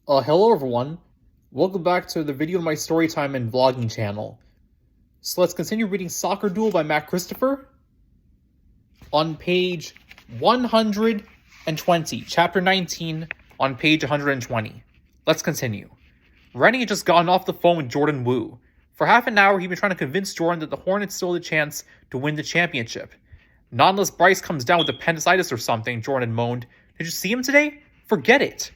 Hello everyone. Welcome back to the video on my storytime and vlogging channel. So let's continue reading Soccer Duel by Matt Christopher on page 120, chapter 19 on page 120. Let's continue. Rennie had just gotten off the phone with Jordan Wu. For half an hour, he'd been trying to convince Jordan that the Hornets still had a chance to win the championship. Not unless Bryce comes down with appendicitis or something, Jordan moaned. Did you see him today? Forget it.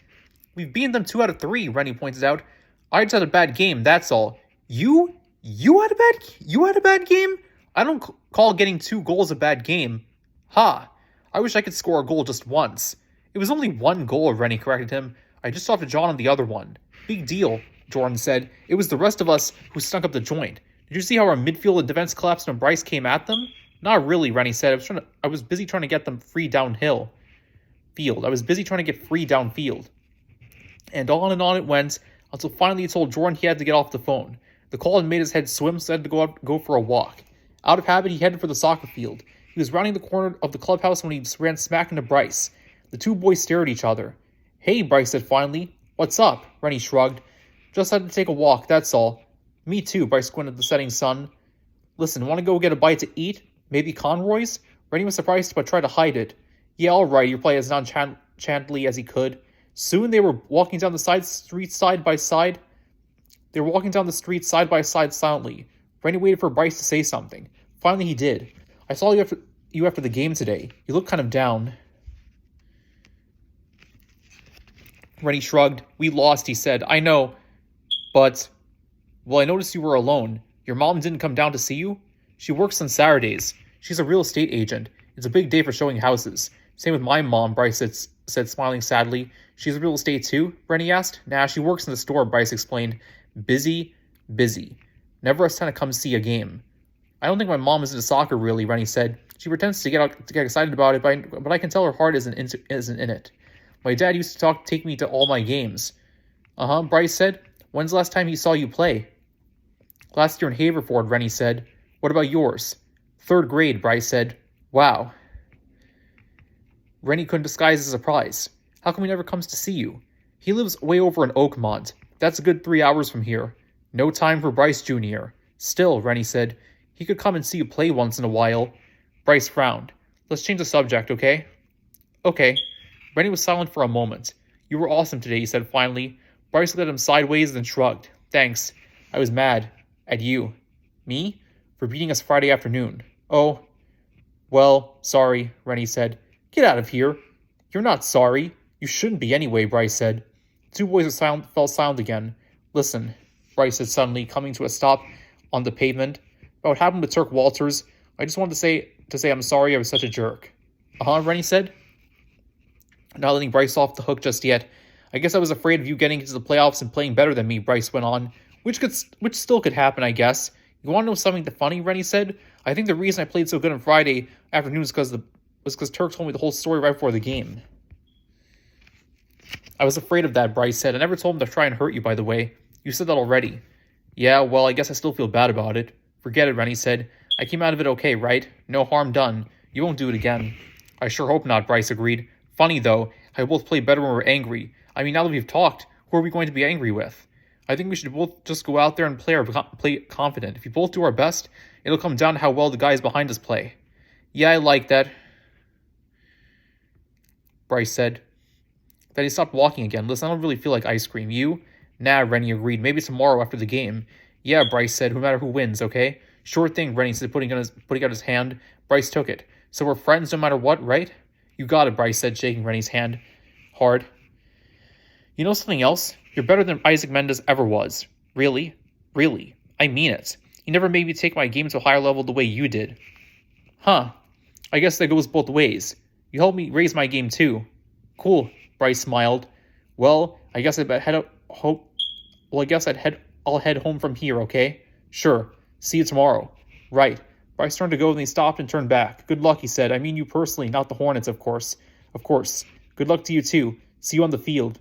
We've beaten them 2 out of 3, Rennie pointed out. I just had a bad game, that's all. You had a bad game? I don't call getting 2 goals a bad game. Ha! I wish I could score a goal just once. It was only 1 goal, Rennie corrected him. I just saw John on the other one. Big deal, Jordan said. It was the rest of us who stunk up the joint. Did you see how our midfield and defense collapsed when Bryce came at them? Not really, Rennie said. I was busy trying to get them free downhill. I was busy trying to get free downfield. And on it went, until finally he told Jordan he had to get off the phone. The call had made his head swim, so he had to go for a walk. Out of habit, he headed for the soccer field. He was rounding the corner of the clubhouse when he ran smack into Bryce. The two boys stared at each other. Hey, Bryce said finally. What's up? Rennie shrugged. Just had to take a walk, that's all. Me too, Bryce squinted at the setting sun. Listen, want to go get a bite to eat? Maybe Conroy's? Rennie was surprised but tried to hide it. Yeah, alright, he replied as nonchalantly as he could. Soon they were walking down the street side by side. They were walking down the street side by side silently. Rennie waited for Bryce to say something. Finally he did. I saw you after the game today. You look kind of down. Rennie shrugged. We lost, he said. I know, but... Well, I noticed you were alone. Your mom didn't come down to see you? She works on Saturdays. She's a real estate agent. It's a big day for showing houses. Same with my mom, Bryce said, smiling sadly. She's real estate too? Rennie asked. Nah, she works in the store, Bryce explained. Busy. Never has time to come see a game. I don't think my mom is into soccer really, Rennie said. She pretends to get excited about it, but I can tell her heart isn't in it. My dad used to take me to all my games. Bryce said. When's the last time he saw you play? Last year in Haverford, Rennie said. What about yours? 3rd grade, Bryce said. Wow. Rennie couldn't disguise his surprise. How come he never comes to see you? He lives way over in Oakmont. That's a good 3 hours from here. No time for Bryce Jr. Still, Rennie said, he could come and see you play once in a while. Bryce frowned. Let's change the subject, okay? Okay. Rennie was silent for a moment. You were awesome today, he said finally. Bryce looked at him sideways and shrugged. Thanks. I was mad. At you. Me? For beating us Friday afternoon. Oh. Well, sorry, Rennie said. Get out of here. You're not sorry. You shouldn't be anyway, Bryce said. The two boys fell silent again. Listen, Bryce said suddenly, coming to a stop on the pavement. About what happened with Turk Walters, I just wanted to say I'm sorry I was such a jerk. Rennie said. Not letting Bryce off the hook just yet. I guess I was afraid of you getting into the playoffs and playing better than me, Bryce went on. Which still could happen, I guess. You want to know something funny, Rennie said? I think the reason I played so good on Friday afternoon was because Turk told me the whole story right before the game. I was afraid of that, Bryce said. I never told him to try and hurt you, by the way. You said that already. Yeah, well, I guess I still feel bad about it. Forget it, Rennie said. I came out of it okay, right? No harm done. You won't do it again. I sure hope not, Bryce agreed. Funny, though, how we both play better when we're angry. I mean, now that we've talked, who are we going to be angry with? I think we should both just go out there and play confident. If we both do our best, it'll come down to how well the guys behind us play. Yeah, I like that, Bryce said. Then he stopped walking again. Listen, I don't really feel like ice cream. You? Nah, Rennie agreed. Maybe tomorrow after the game. Yeah, Bryce said, no matter who wins, okay? Sure thing, Rennie said, putting out his hand. Bryce took it. So we're friends no matter what, right? You got it, Bryce said, shaking Rennie's hand hard. You know something else? You're better than Isaac Mendes ever was. Really? Really. I mean it. You never made me take my game to a higher level the way you did. Huh. I guess that goes both ways. You helped me raise my game too. Cool, Bryce smiled. Well, I guess I'll head home from here, okay? Sure. See you tomorrow. Right. Bryce turned to go and he stopped and turned back. Good luck, he said. I mean you personally, not the Hornets, of course. Of course. Good luck to you too. See you on the field.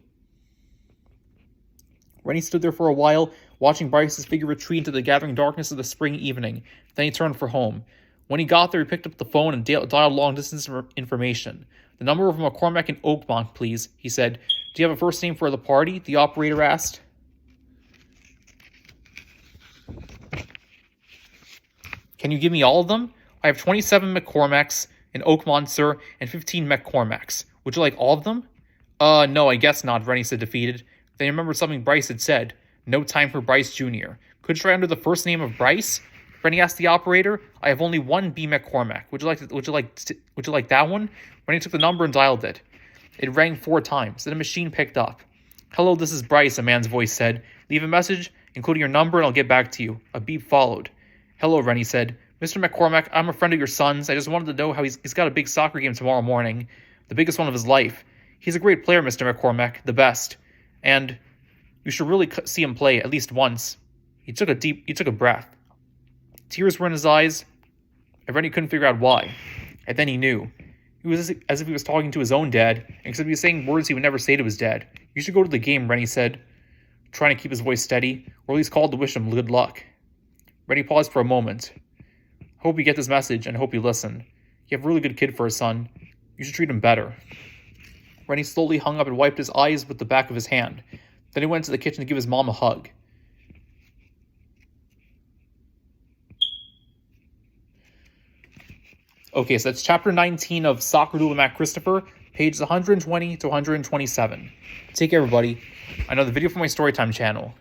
Rennie stood there for a while, watching Bryce's figure retreat into the gathering darkness of the spring evening. Then he turned for home. When he got there, he picked up the phone and dialed long-distance information. The number of McCormack in Oakmont, please, he said. Do you have a first name for the party? The operator asked. Can you give me all of them? I have 27 McCormacks, an Oak Monster, and 15 McCormacks. Would you like all of them? No, I guess not, Rennie said, defeated. Then he remembered something Bryce had said. No time for Bryce Jr. Could you try under the first name of Bryce? Rennie asked the operator. I have only one B McCormack. Would you like that one? Rennie took the number and dialed it. It rang 4 times. Then a machine picked up. Hello, this is Bryce, a man's voice said. Leave a message, including your number, and I'll get back to you. A beep followed. Hello, Rennie said. Mr. McCormack, I'm a friend of your son's. I just wanted to know how he's got a big soccer game tomorrow morning. The biggest one of his life. He's a great player, Mr. McCormack. The best. And you should really see him play at least once. He took a breath. Tears were in his eyes, and Rennie couldn't figure out why. And then he knew. He was as if he was talking to his own dad, except he was saying words he would never say to his dad. You should go to the game, Rennie said, trying to keep his voice steady, or at least called to wish him good luck. Rennie paused for a moment. Hope you get this message, and hope you listen. You have a really good kid for a son. You should treat him better. Rennie slowly hung up and wiped his eyes with the back of his hand. Then he went to the kitchen to give his mom a hug. Okay, so that's chapter 19 of Soccer Duel with Matt Christopher, pages 120 to 127. Take care, everybody. I know the video from my Storytime channel.